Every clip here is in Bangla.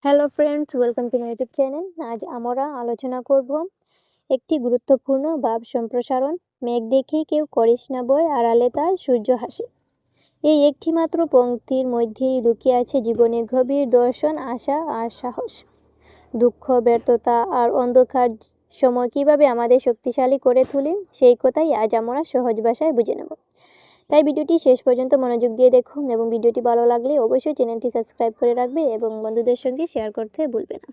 Hello friends, welcome to my YouTube channel. আজ আমরা আলোচনা করব একটি গুরুত্বপূর্ণ ভাব সম্প্রসারণ। মেঘ দেখে কেউ করিস না বই, আড়ালে তার সূর্য হাসে। এই একটি মাত্র পংক্তির মধ্যেই লুকিয়ে আছে জীবনের গভীর দর্শন, আশা আর সাহস। দুঃখ, ব্যর্থতা আর অন্ধকার সময় কীভাবে আমাদের শক্তিশালী করে তুলে, সেই কথাই আজ আমরা সহজ ভাষায় বুঝে নেব। তাই ভিডিওটি শেষ পর্যন্ত মনোযোগ দিয়ে দেখুন এবং ভিডিওটি ভালো লাগলে অবশ্যই চ্যানেলটি সাবস্ক্রাইব করে রাখবে এবং বন্ধুদের সঙ্গে শেয়ার করতে ভুলবে না।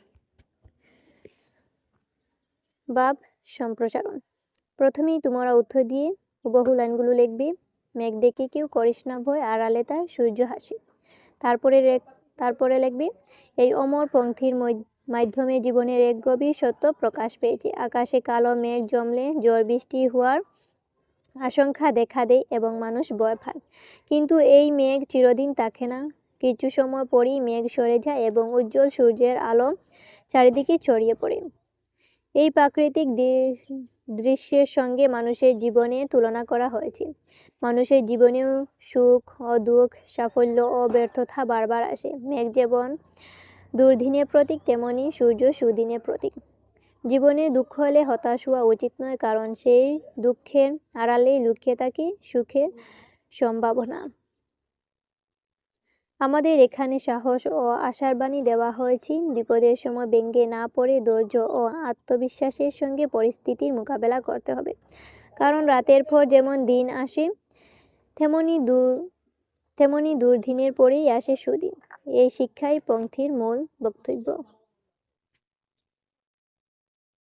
ভাব সম্প্রসারণ। প্রথমেই তোমরা উত্তর দিয়ে হুবহু লাইনগুলো লিখবে। মেঘ দেখে কেউ করিস না ভয়, আড়ালে তার সূর্য হাসে। তারপরে লিখবে, এই অমর পংক্তির মাধ্যমে জীবনের এক গভীর সত্য প্রকাশ পেয়েছে। আকাশে কালো মেঘ জমলে ঝড় বৃষ্টি হওয়ার আশঙ্কা দেখা দেয় এবং মানুষ ভয় পায়। কিন্তু এই মেঘ চিরদিন থাকে না। কিছু সময় পরই মেঘ সরে যায় এবং উজ্জ্বল সূর্যের আলো চারিদিকে ছড়িয়ে পড়ে। এই প্রাকৃতিক দৃশ্যের সঙ্গে মানুষের জীবনের তুলনা করা হয়েছে। মানুষের জীবনেও সুখ ও দুঃখ, সাফল্য ও ব্যর্থতা বারবার আসে। মেঘ যেমন দুর্দিনের প্রতীক, তেমনি সূর্য সুদিনের প্রতীক। জীবনে দুঃখ হলে হতাশ হওয়া উচিত নয়, কারণ সেই দুঃখের আড়ালেই লুকিয়ে থাকে সুখের সম্ভাবনা। আমাদের এখানে সাহস ও আশার বাণী দেওয়া হয়েছে। বিপদের সময় ভেঙে না পড়ে ধৈর্য ও আত্মবিশ্বাসের সঙ্গে পরিস্থিতির মোকাবেলা করতে হবে। কারণ রাতের পর যেমন দিন আসে, তেমনি দুর্দিনের পরেই আসে সুদিন। এই শিক্ষাই পংক্তির মূল বক্তব্য।